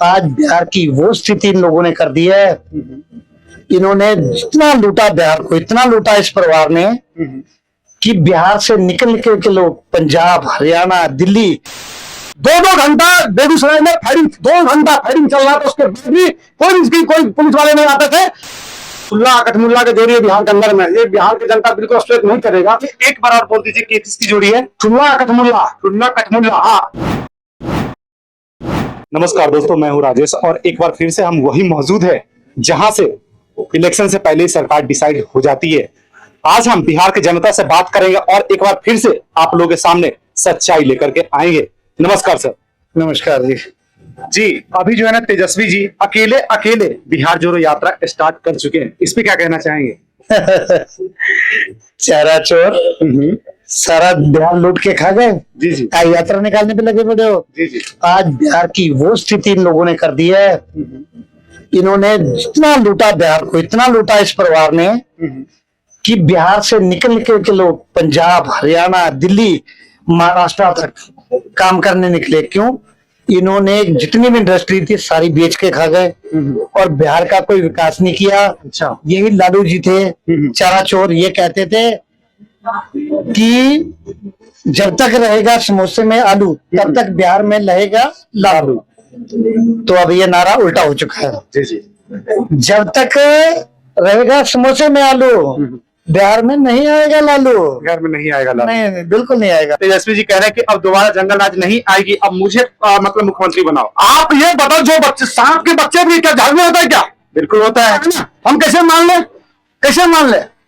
आज बिहार की वो स्थिति इन लोगों ने कर दी है। इन्होंने जितना लूटा बिहार को, इतना लूटा इस परिवार ने कि बिहार से निकल निकल के लोग पंजाब, हरियाणा, दिल्ली 2-2 घंटा बेगूसराय में फायरिंग, 2 घंटा फायरिंग चल रहा था। उसके बाद भी कोई पुलिस वाले नहीं आते थे। कठमुल्ला के जोड़ी है बिहार के अंदर में, ये बिहार की जनता बिल्कुल एक्सपेक्ट नहीं करेगा। एक बार और बोल दीजिए कि किसकी जोड़ी है? ठुल्ला कठमुल्ला। हाँ। नमस्कार दोस्तों, मैं हूं राजेश और एक बार फिर से हम वही मौजूद है जहां से इलेक्शन से पहले ही सरकार डिसाइड हो जाती है। आज हम बिहार की जनता से बात करेंगे और एक बार फिर से आप लोगों के सामने सच्चाई लेकर के आएंगे। नमस्कार सर। नमस्कार जी। जी, अभी जो है ना तेजस्वी जी अकेले बिहार जोड़ो यात्रा स्टार्ट कर चुके हैं, इस पे क्या कहना चाहेंगे? चेहरा चोर सारा बिहार लूट के खा गए। जी जी। यात्रा निकालने पे लगे पड़े हो। जी जी। आज बिहार की वो स्थिति इन लोगों ने कर दी है। इन्होंने जितना लूटा बिहार को, इतना लूटा इस परिवार ने कि बिहार से निकल निकल के लोग पंजाब, हरियाणा, दिल्ली, महाराष्ट्र तक काम करने निकले। क्यों? इन्होंने जितनी भी इंडस्ट्री थी सारी बेच के खा गए और बिहार का कोई विकास नहीं किया। अच्छा। यही लालू जी थे चारा चोर। ये कहते थे कि जब तक रहेगा समोसे में आलू तब तक बिहार में रहेगा लालू। तो अब ये नारा उल्टा हो चुका है। जी जी। जब तक रहेगा समोसे में आलू बिहार में नहीं आएगा लालू। बिहार में नहीं आएगा लालू। नहीं, बिल्कुल नहीं आएगा। तेजस्वी जी कह रहे हैं कि अब दोबारा जंगल राज नहीं आएगी, अब मुझे मतलब मुख्यमंत्री बनाओ। आप ये बताओ, जो बच्चे सांप के बच्चे भी क्या झाड़ में होता है क्या? बिल्कुल होता है ना? हम कैसे मान ले?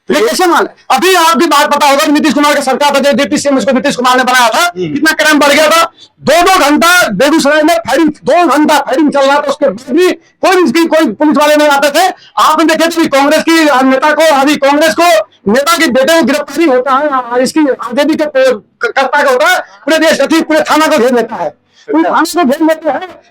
ये कैसे मान ले? अभी आपकी बात पता होगा कि नीतीश कुमार की सरकार था, डिप्टी सीएम उसको नीतीश कुमार ने बनाया था। कितना क्राइम बढ़ गया था। 2-2 घंटा बेगूसराय में फायरिंग, 2 घंटा फायरिंग चल रहा था। उसके बाद भी कोई पुलिस वाले नहीं आते थे। आपने देखे थे कांग्रेस की नेता को, अभी कांग्रेस को नेता के बेटे की गिरफ्तारी होता है, इसकी आजादी के कर्ता का होता है, पूरे देश पूरे थाना को घेर लेता है।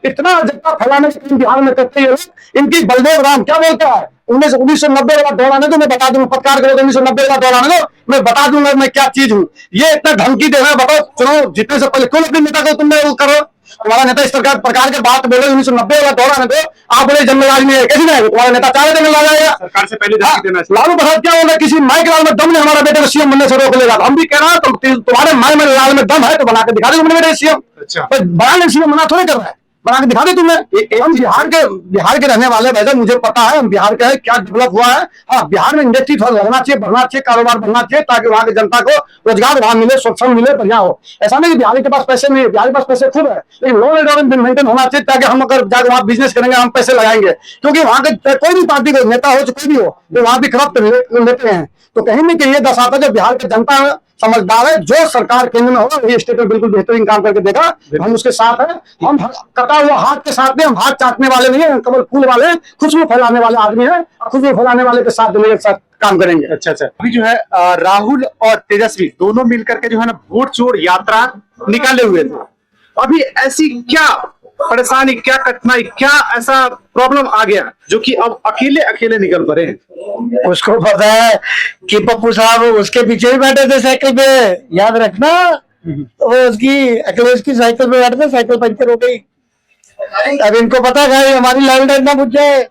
इतना जनता फैलाने के बिहार में करते हैं। इनकी बलदेव राम क्या बोलता है? 1990 वाला दौरान है तो मैं बता दूंगा, पत्रकार करो 1990 वाला दौरान है तो मैं बता दूंगा मैं क्या चीज हूँ। ये इतना धमकी दे रहा है। बताओ, चलो जितने से पहले कौन अपने नेता को तुमने वो करो? तुम्हारा नेता इस प्रकार के बात बोले 1990 वाला दौरान है तो आप बोले जंगल राज नहीं है। कैसे नहीं? तुम्हारा नेता 4 दिन में ला जाएगा। सरकार से पहले धमकी देना। लालू प्रसाद क्या बोल रहे? किसी माई के लाल में दम ने हमारा बेटे को सीएम बनने से रोक लेगा। हम भी कह रहे हैं तुम्हारे माई में लाल में दम है तो बना के दिखा दे तुमने बेटे सीएम। अच्छा। बनाने सीएम मना थोड़ी कर रहा है, बना के दिखा दे तुमने। हम बिहार के रहने वाले वैसे मुझे पता है हम बिहार के क्या डेवलप हुआ है। हाँ, बिहार में इंडस्ट्री थोड़ा लगना चाहिए, बढ़ना चाहिए, कारोबार बढ़ना चाहिए ताकि वहां की जनता को रोजगार वहां मिले, स्वच्छंद मिले, बढ़िया हो। ऐसा नहीं कि बिहार के पास पैसे नहीं है, बिहार के पास पैसे खूब है, लेकिन लॉ एंड ऑर्डर मेंटेन होना चाहिए ताकि हम अगर जाकर वहां बिजनेस करेंगे हम पैसे लगाएंगे। क्योंकि वहां के कोई भी पार्टी का नेता हो, कोई भी हो, तो वहां भी करप्ट लेते हैं। तो कहीं ना कहीं ये दर्शाता है जो बिहार की जनता समझदार है। जो सरकार केंद्र में होगा ये स्टेट में बिल्कुल बेहतरीन काम करके देखा, हम उसके साथ हैं। हम कटा हुआ हाथ के साथ में, हम हाथ चाटने वाले नहीं है, केवल फूल वाले, खुशबू फैलाने वाले आदमी है। खुशबू फैलाने वाले के साथ मेरे साथ काम करेंगे। अच्छा अच्छा। अभी जो है राहुल और तेजस्वी दोनों मिलकर के जो है ना वोट चोर यात्रा निकाले हुए थे। अभी ऐसी क्या परेशानी, क्या कठिनाई, क्या ऐसा प्रॉब्लम आ गया जो कि अब अकेले निकल पड़े हैं? उसको पता है कि पप्पू साहब उसके पीछे ही बैठे थे साइकिल पे, याद रखना। वो उसकी अखिलेश की साइकिल पे बैठे थे, साइकिल पंचर हो गई। अब इनको पता है हमारी लाइट ना बुझ जाए,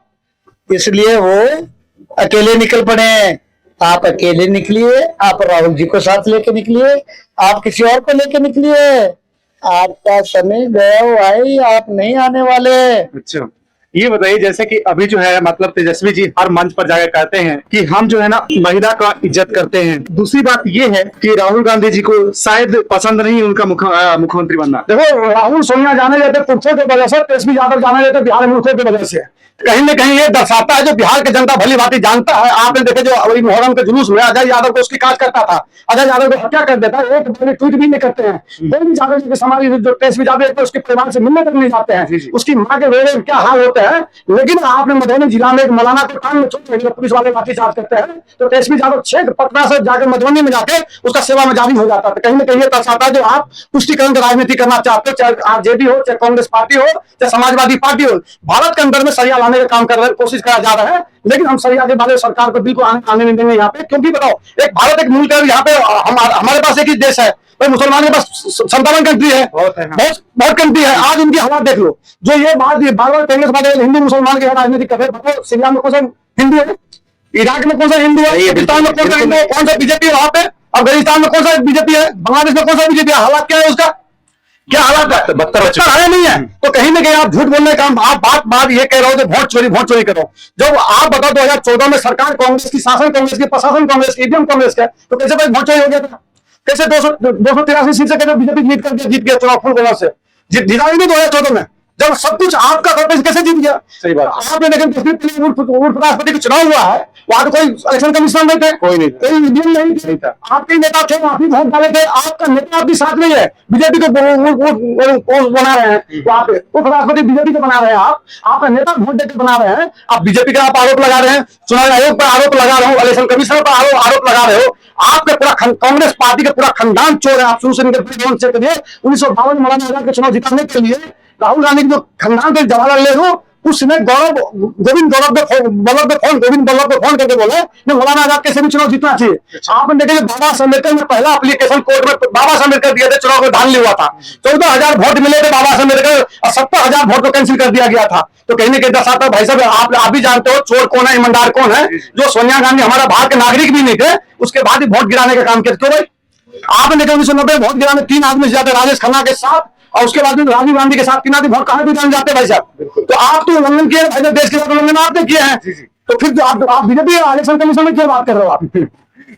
इसलिए वो अकेले निकल पड़े। आप अकेले निकलिए, आप राहुल जी को साथ लेके निकलिए, आप किसी और को लेके निकलिए। आपका समय गया भाई, आप नहीं आने वाले। अच्छा, ये बताइए जैसे कि अभी जो है मतलब तेजस्वी जी हर मंच पर जाकर कहते हैं कि हम जो है ना महिला का इज्जत करते हैं। दूसरी बात ये है कि राहुल गांधी जी को शायद पसंद नहीं उनका मुख्यमंत्री बनना। देखो, राहुल सोनिया जाने देते पुरखों की वजह से, तेजस्वी यादव जाने देते बिहार मूर्खों की वजह से। कहीं न कहीं ये दर्शाता है जो बिहार की जनता भली भांति जानता है। आपने देखे जो मुहर्रम के जुलूस में अजय यादव को उसकी काज करता था, अजय यादव को हत्या कर देता है, एक ट्वीट भी नहीं करते हैं। कोई भी यादव के समाज जो तेजस्वी यादव उसके परिवार से मिलने तक नहीं जाते हैं। उसकी माँ के रोने क्या हाल होते हैं। लेकिन आपने मधुबनी जिला में एक मौलाना को कान में छोड़ पुलिस वाले लाठीचार्ज करते हैं तो तेजस्वी यादव छेक पटना से जाकर मधुबनी में जाके उसका सेवा में जारी हो जाता है। कहीं न कहीं ये दर्शाता है जो आप पुष्टिकरण की राजनीति करना चाहते हो, चाहे आरजेडी हो, चाहे कांग्रेस पार्टी हो, चाहे समाजवादी पार्टी हो, भारत के अंदर में सरिया लाने का काम कर रहे हैं, कोशिश करा जा रहा है। लेकिन हम सही आगे वाले सरकार को बिल्कुल आने नहीं देंगे यहाँ पे। क्योंकि बताओ, एक भारत एक मुल्क है, यहाँ पे हमारे पास एक ही देश है भाई, मुसलमान के पास 57 कंट्री है, बहुत कंट्री है। आज उनकी हालात देख लो, जो ये बार बार कांग्रेस वाले हिंदू मुसलमान के राजनीति कर रहे हैं। सीरिया में कौन सा हिंदू है, इराक में कौन सा हिंदू है, पाकिस्तान में कौन सा हिंदू है, कौन सा बीजेपी है वहां पे, अफगानिस्तान में कौन सा बीजेपी है, बांग्लादेश में कौन सा बीजेपी है। हालात क्या है उसका, क्या हालात है, बदतर है नहीं है। तो कहीं ना कहीं आप झूठ बोलने का आप बात ये कह रहे हो कि वोट चोरी करो। जब आप बताओ 2014 में सरकार कांग्रेस की, शासन कांग्रेस की, प्रशासन कांग्रेस की, ईवीएम कांग्रेस का, तो कैसे भाई वोट चोरी हो गया था? कैसे 283 सीट से कैसे बीजेपी जीत गया चुनाव फुल बोनस से, जीता ही नहीं 2014 में, जब सब कुछ आपका कांग्रेस कैसे जीत गया? सही बात। आपने लेकिन राष्ट्रपति का चुनाव हुआ है, वहां तो कोई इलेक्शन कमीशन नहीं थे, कोई ईवीएम नहीं था, आपके नेता थे, आप ही वोट डाले थे, आपका नेता आपके साथ नहीं है, बीजेपी को बना रहे हैं वहां पे, उपराष्ट्रपति बीजेपी को बना रहे हैं, आप आपका नेता वोट देकर बना रहे हैं, आप बीजेपी का आप आरोप लगा रहे हैं, चुनाव आयोग पर आरोप लगा रहे हो, इलेक्शन कमीशन पर आरोप लगा रहे हो। आपके पूरा कांग्रेस पार्टी का पूरा खानदान चोर है। आप शुरू से निकल चेक करिए, 1952 में मौलाना आजाद के चुनाव जिताने के लिए राहुल गांधी जो खानदान थे, जवाहरलाल नेहरू, उसने गोविंद वल्लभ को फोन करके बोले मौलाना आजाद कैसे भी चुनाव जीतना चाहिए। आपने देखे बाबा साहब अम्बेडकर ने पहला एप्लीकेशन कोर्ट में बाबा साहब अम्बेडकर दिए थे, चुनाव में धान हुआ था, 14,000 वोट मिले थे बाबा साहब अम्बेडकर और 70,000 वोट को कैंसिल कर दिया गया था। तो कहने के दर्शाता भाई साहब, आप भी जानते हो चोर कौन है, ईमानदार कौन है। जो सोनिया गांधी हमारा भारत के नागरिक भी नहीं थे, उसके बाद ही वोट गिराने का काम किया। क्यों भाई? आपने देखा 1990 वोट गिराने 3 आदमी से ज्यादा, राजेश खन्ना के साथ, और उसके बाद में राजीव गांधी के साथ 3 आदमी वोट कहां भी जान जाते भाई साहब। तो आप तो उल्लंघन किए भाई, देश के साथ उल्लंघन आपने किए हैं, तो फिर आप बीजेपी इलेक्शन कमीशन में क्या बात कर रहे हो आप?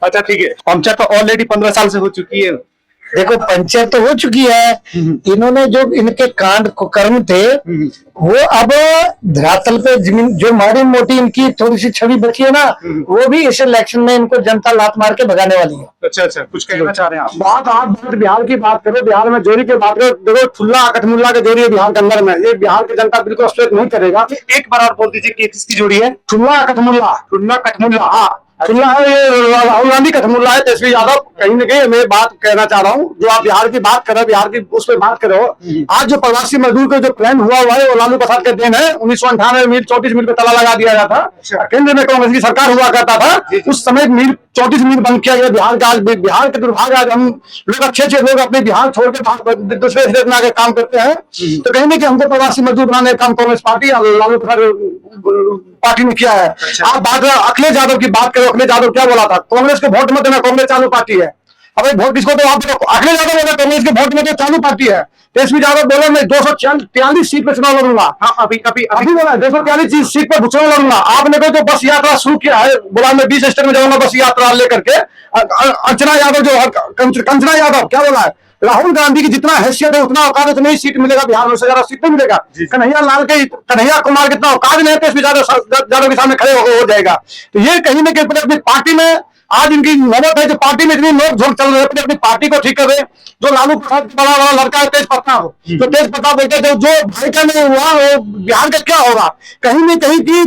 अच्छा ठीक है, पंचायत तो ऑलरेडी 15 साल से हो चुकी है। देखो पंचायत तो हो चुकी है, इन्होंने जो इनके कांड कर्म थे वो अब धरातल पे जमीन जो माड़ी मोटी इनकी थोड़ी सी छवि बची है ना, वो भी इस इलेक्शन में इनको जनता लात मार के भगाने वाली है। अच्छा, कुछ कहना चाह रहे हैं आप? आप बिहार की बात करें, बिहार में जोरी की बात करें, देखो ठुल्ला कठमुल्ला के जोड़ी है बिहार के अंदर में, ये बिहार की जनता बिल्कुल एक्सपेक्ट नहीं करेगा। एक बार और बोल दीजिए कि किसकी जोड़ी है? ठुल्ला कठमुल्ला, हाँ ठुल्ला है ये, राहुल गांधी कठमुल्ला है तेजस्वी यादव। कहीं ना कहीं मैं बात कहना चाह रहा हूँ, जो आप बिहार की बात कर रहे हो, बिहार की उस पर बात कर रहे हो, आज जो प्रवासी मजदूर का जो प्लान हुआ है वो लालू प्रसाद के देन है। 1998 में 34 मील पे ताला लगा दिया गया था, केंद्र में कांग्रेस की सरकार हुआ करता था, उस समय मील 34 मील बंद किया गया बिहार का। आज बिहार के दुर्भाग्य, आज हम लोग अच्छे लोग अपने बिहार छोड़ के दूसरे स्टेट में आके काम करते हैं। तो कहीं ना कहीं हमको प्रवासी मजदूर बनाने का काम कांग्रेस पार्टी लालू प्रसाद पार्टी ने किया है। आप बात अखिलेश यादव की बात करो, अखिलेश यादव क्या बोला था, कांग्रेस के वोट मत देना, कांग्रेस चालू पार्टी है। अब वोट किसको तो आप अखिलेश यादव बोले कांग्रेस के वोट में तो चालू पार्टी है। तेजस्वी यादव बोले मैं 243 सीट पे चुनाव लड़ूंगा। हाँ, अभी बोला 243 सीट पे चुनाव लड़ूंगा। आपने को जो बस यात्रा शुरू किया है, बोला मैं 20 स्टेट में जाऊंगा बस यात्रा लेकर के। अर्चना यादव जो कंचना यादव क्या बोला है, राहुल गांधी की जितना हैसियत है उतना औकात उतनी सीट मिलेगा बिहार में, उससे ज्यादा सीट नहीं मिलेगा। कन्हैया कुमार कितना औकात नहीं है, तेजस्वी यादव के सामने खड़े हो जाएगा। तो ये कहीं ना कहीं अपनी पार्टी में आज इनकी नौबत है, जो पार्टी में इतनी नोक झोंक चल रही है, अपनी पार्टी को ठीक कर रहे। जो लालू प्रसाद बड़ा बड़ा लड़का है तेज प्रताप, जो तेज प्रताप बेटे थे, जो भाई का नहीं हुआ वो बिहार का क्या होगा? कहीं न कहीं की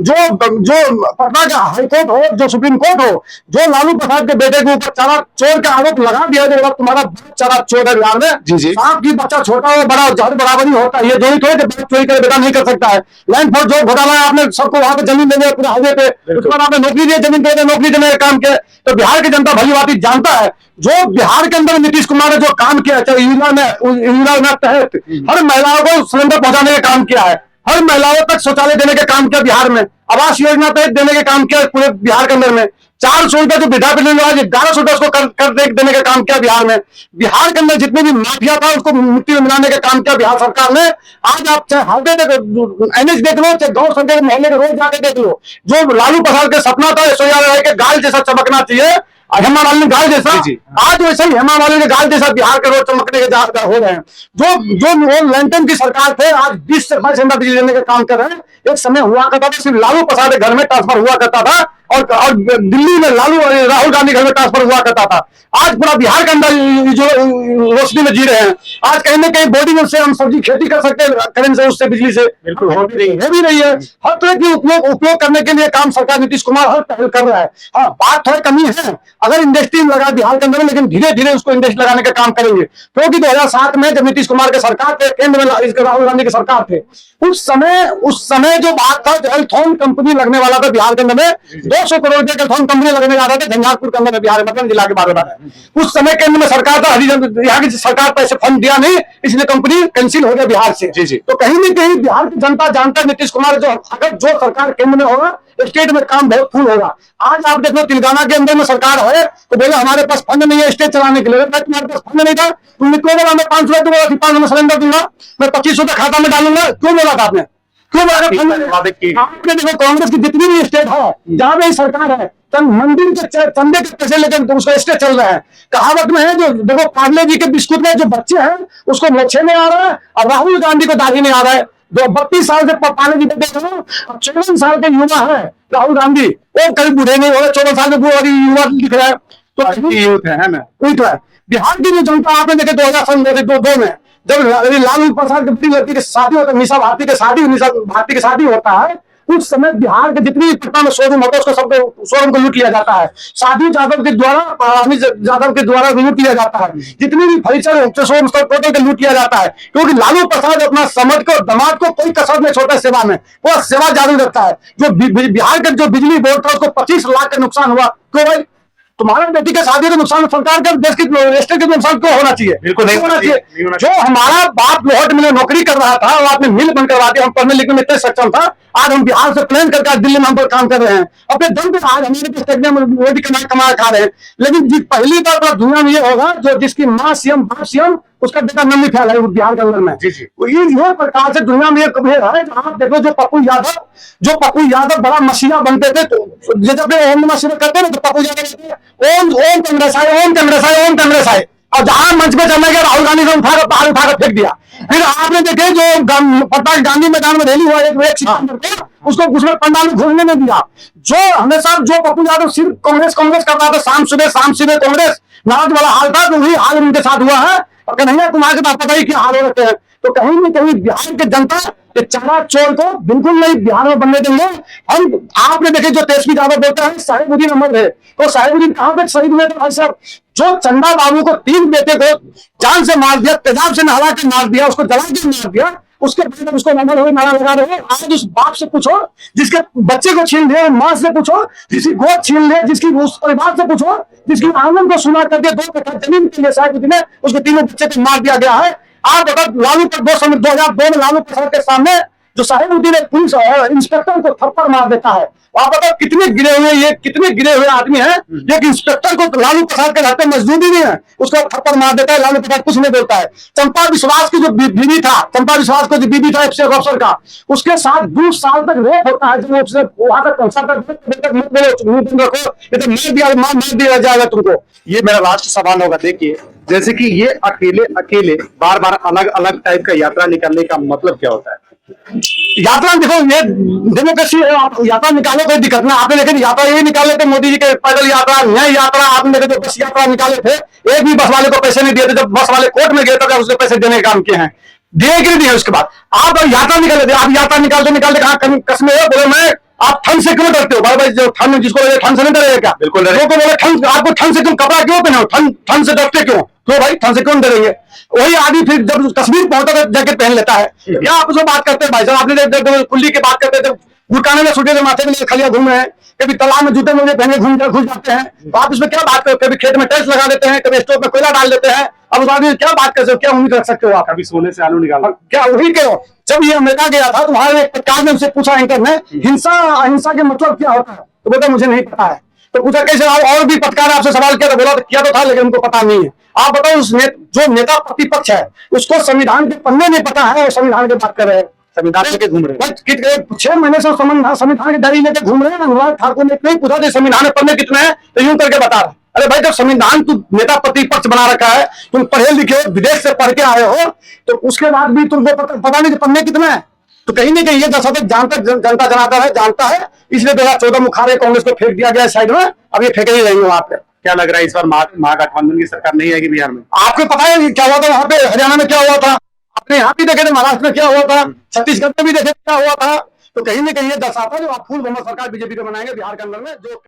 जो पटना का हाईकोर्ट हो, जो सुप्रीम कोर्ट हो, जो लालू प्रसाद के बेटे के ऊपर चारा चोर का आरोप लगा दिया, जो तुम्हारा चारा चोर है बिहार में, सांप की बच्चा छोटा हो बड़ा जहर बराबरी होता है। ये जोड़ी थोड़ी चोरी करे बेटा नहीं कर सकता है। लैंड फोर्स जो घोटाला है, आपने सबको वहां पे जमीन देने पूरे हाईवे पे, उसके बाद आपने नौकरी दी, जमीन पे नौकरी देने का काम किया। तो बिहार की जनता भली भांति जानता है, जो बिहार के अंदर नीतीश कुमार ने जो काम किया, चाहे योजना तहत हर महिलाओं को सिलेंडर पहुंचाने का काम किया है, हर महिलाओं तक शौचालय देने का काम किया बिहार में, आवास योजना तहत देने का काम किया पूरे बिहार के अंदर में, 400 रुपए जो वृद्धा पेंशन 1100 रुपए उसको कर देने का काम किया बिहार में। बिहार के अंदर जितने भी माफिया था उसको मिट्टी में मिलाने का काम किया बिहार सरकार ने। आज आप चाहे हाईवे एनएच देख लो, चाहे गांव संख्या मोहल्ले के रोड जाके देख लो, जो लालू प्रसाद का सपना था सोया के गाल जैसा चमकना चाहिए, हेमा मालिनी गाल जैसा, आज वैसे ही हेमा मालिनी के गाल जैसा बिहार के रोड चमकने के हो रहे हैं। जो लैंटन की सरकार थे, आज 20 से 22 घंटा बिजली देने का काम कर रहे हैं। एक समय हुआ करता था सिर्फ लालू प्रसाद के घर में ट्रांसफर हुआ करता था, और दिल्ली में लालू राहुल गांधी घर में ट्रांसफर हुआ करता था। आज पूरा बिहार के अंदर जो रोशनी में जी रहे हैं। आज कहीं ना कहीं बोर्डिंग से हम सब्जी खेती कर सकते हैं, करेंट से, उससे बिजली से बिल्कुल हो भी रही है। हर तरह की उपयोग करने के लिए काम सरकार नीतीश कुमार हर पहल कर रहा है। हाँ, बात थोड़ी कमी है, अगर इंडस्ट्री लगा बिहार के अंदर, लेकिन धीरे धीरे उसको इंडस्ट्री लगाने का काम करेंगे। क्योंकि 2007 में जब नीतीश कुमार के सरकार थे, केंद्र में राहुल गांधी की सरकार थे, उस समय जो बात था, एल्थॉन कंपनी लगने वाला था बिहार के अंदर में, 200 करोड़ रुपए एल्थॉन कंपनी लगने जा रहा था झंझारपुर के अंदर में, बिहार मतलब जिला के बारे में। उस समय केंद्र में सरकार था, यहाँ की सरकार पैसे फंड दिया नहीं, इसलिए कंपनी कैंसिल हो गया बिहार से। जी। तो कहीं ना कहीं बिहार की जनता जानता है नीतीश कुमार अगर जो सरकार केंद्र में होगा, स्टेट में काम बहुत फुल होगा। आज आप देख लो तेलंगाना के अंदर में सरकार है तो बोले हमारे पास फंड नहीं है स्टेट चलाने के लिए। तुम्हारे पास फंड नहीं था, तुमने क्यों बोला मैं 500 दूंगा, 500 में सिलेंडर दूंगा, मैं 2500 का खाता में डालूंगा, क्यों बोला था आपने? क्यों बोला? आपने देखो कांग्रेस की जितनी भी स्टेट है जहां भी सरकार है, मंदिर के चंदे के पैसे लेकर उसका स्टेट चल रहा है। कहावत में है जो देखो, पार्ले जी के बिस्कुट में जो बच्चे हैं उसको मच्छे नहीं आ रहा है, और राहुल गांधी को दाढ़ी नहीं आ रहा है। जो 32 साल से पार्ले जी को देख रहा हूँ, 14 साल के युवा है राहुल गांधी, वो कभी बूढ़े नहीं हो रहे, 14 साल के युवा दिख रहा है। तो यूथ है ना, वही तो है। बिहार की जो जनता आपने देखे 2002 में जब लालू प्रसाद की बड़ी लड़की की शादी होता है, निशा भारती की शादी होता है, उस समय बिहार के जितनी पटना में शोरूम होता है उसको सबको शोरूम को लूट लिया जाता है। साधु यादव के द्वारा, अमित यादव के द्वारा लूट लिया जाता है। जितनी भी फर्नीचर शोरूम को लूट लिया जाता है, क्योंकि लालू प्रसाद अपना समझ को, दामाद को कोई कसर नहीं छोड़ता सेवा में, वो सेवा जारी रखता है। जो बिहार का जो बिजली बोर्ड था उसको 25 लाख का नुकसान हुआ। क्यों भाई? तुम्हारे बेटी के शादी का नुकसान सरकार का, देश की स्टेट का नुकसान क्यों होना चाहिए? बिल्कुल नहीं होना चाहिए। जो हमारा बाप लोहट में नौकरी कर रहा था, वो आपने मिल बंद करवा दिया। हम पढ़ने लिखने में इतने सक्षम था, आज हम बिहार से प्लान करके आज दिल्ली में हम पर काम कर रहे हैं, अपने दम पे आज हमारे वो भी कमा खा रहे हैं। लेकिन पहली बार दुनिया में ये होगा जो जिसकी माँ सीएम, बाप सीएम, उसका बेटा नंदी फैला है बिहार के अंदर में। ये प्रकार से दुनिया में एक है। आप देखो जो पप्पू यादव बड़ा मसीहा बनते थे, तो जब ओम नमः शिवाय करते ना, तो पप्पू यादव ओम कांग्रेस आए, ओम कांग्रेस आए, ओम कांग्रेस आए। और जहां मंच पे चलने गया राहुल गांधी ने उठाकर फेंक दिया। फिर आपने देखे जो पटना गांधी मैदान में रैली हुआ एक उसको उसमें पंडाल में घूमने नहीं दिया। जो हमेशा जो पप्पू यादव सिर्फ कांग्रेस कर रहा था, शाम सुबह कांग्रेस, नाराज वाला हाल था, तो वही हाल उनके साथ हुआ है। और कन्हैया कुमार के पास पता ही क्या हाल हो रखे हैं। तो कहीं न कहीं बिहार की जनता ये चारा चोर को बिल्कुल नहीं बिहार में बनने देंगे हम। आपने देखे जो तेजस्वी यादव बोलते हैं साहिबुद्दीन अमर है, तो साहिबुद्दीन कहां पे शहीद हुए थे भाई साहब? जो चंदा बाबू को 3 बेटे को जान से मार दिया, तेजाब से नहला के मार दिया, उसको जला के मार दिया, उसके बाद उसको नंबर हुए नारा लगा रहे। आज उस बाप से पूछो जिसके बच्चे को छीन लिया, मां से पूछो जिसकी गोद छीन ले, जिसकी उस परिवार से पूछो जिसकी आंगन को सुना कर दिया, 2 कट्ठा जमीन के लिए साहिबुद्दीन ने उसके 3 बच्चे को मार दिया गया है। आप अगर लालू पर 2002 में लालू प्रसाद के सामने जो साहिबुद्दीन पुलिस इंस्पेक्टर को थप्पड़ मार देता है, आप बताओ कितने गिरे हुए आदमी हैं। एक इंस्पेक्टर को लालू प्रसाद के रहते मजदूर भी नहीं है, उसको थप्पड़ मार देता है, लालू प्रसाद कुछ नहीं बोलता है। चंपा विश्वास की जो बीवी था, एफसीआई अफसर का, उसके साथ 2 साल तक रेप होता है। जब वहां तक मार दिया जाएगा तुमको। ये मेरा लास्ट सवाल होगा। देखिए, जैसे कि ये अकेले बार बार अलग अलग टाइप का यात्रा निकालने का मतलब क्या होता है? यात्रा देखो, ये डेमोक्रेसी है, आप यात्रा निकालो कोई दिक्कत ना। आपने देखे यात्रा यही निकाले थे मोदी जी के, पैदल यात्रा, न्याय यात्रा। आपने देखे बस यात्रा निकाले थे, एक भी बस वाले को पैसे नहीं दिए थे। जब बस वाले कोर्ट में गए थे उसने पैसे देने का काम किए हैं, दिए कि नहीं दिए। उसके बाद आप यात्रा निकाले थे, आप यात्रा निकालते कहा कसमे हो, बोले मैं आप ठंड से क्यों डरते हो? भाई भाई जो ठंड जिसको लगे ठंड से नहीं डरेगा क्या? बिल्कुल बोले ठंड, आपको ठंड से क्यों कपड़ा क्यों पहने हो? ठंड से डरते क्यों? तो भाई ठंड से क्यों डरेंगे? वही आदमी फिर जब कश्मीर पहुंचता है जैकेट पहन लेता है। क्या आप उसमें बात करते हैं भाई साहब? आपने कुल्ली की बात करते थे, गुरकाने में सूटे माथे में खलिया घूम रहे हैं, कभी तालाब में जूते मुझे पहने घुस जाते हैं। तो आप इसमें क्या बात करो? कभी खेत में टैक्स लगा देते हैं, कभी स्टोव में कोयला डाल देते हैं। अब उस आदमी क्या बात कर सकते हो? क्या उम्मीद रख सकते हो आप? कभी सोने से आलू निकाल क्या वही कहो? जब ये अमेरिका गया था तो वहां एक पत्रकार ने उससे पूछा, एंकर ने, हिंसा अहिंसा के मतलब क्या होता है? तो बोलता मुझे नहीं पता है। तो पूछा कैसे? और भी पत्रकार आपसे सवाल किया तो बोला किया तो था लेकिन उनको पता नहीं है। आप बताओ जो नेता प्रतिपक्ष है उसको संविधान के पन्ने नहीं पता है और संविधान की बात कर रहे हैं, संविधान लेके घूम रहे हैं। 6 महीने से संविधान की डायरी लेके घूम रहे हैं। अनुराग ठाकुर ने नहीं पूछा थे संविधान में पन्ने कितने हैं, तो यूं करके बता रहा। अरे भाई जब संविधान तू नेता प्रतिपक्ष बना रखा है, तुम पढ़े लिखे हो, विदेश से पढ़ के आए हो, तो उसके बाद भी तुमको पता नहीं कि पन्ने कितने हैं। तो कहीं ना कहीं ये दशा जनता जनार्दन है जानता है इसलिए 2014 मुखारे कांग्रेस को फेंक दिया गया साइड में, अब ये फेंके ही रहेंगे वहां पे। क्या लग रहा है इस बार महागठबंधन की सरकार नहीं आएगी बिहार में? आपको पता है क्या हुआ था वहां पे, हरियाणा में क्या हुआ था, आपने यहाँ भी देखे थे, महाराष्ट्र में क्या हुआ था, छत्तीसगढ़ में भी देखे क्या हुआ था। तो कहीं ना कहीं ये दर्शाता है जो आप फुल बहुमत सरकार बीजेपी को बनाएंगे बिहार के अंदर में, जो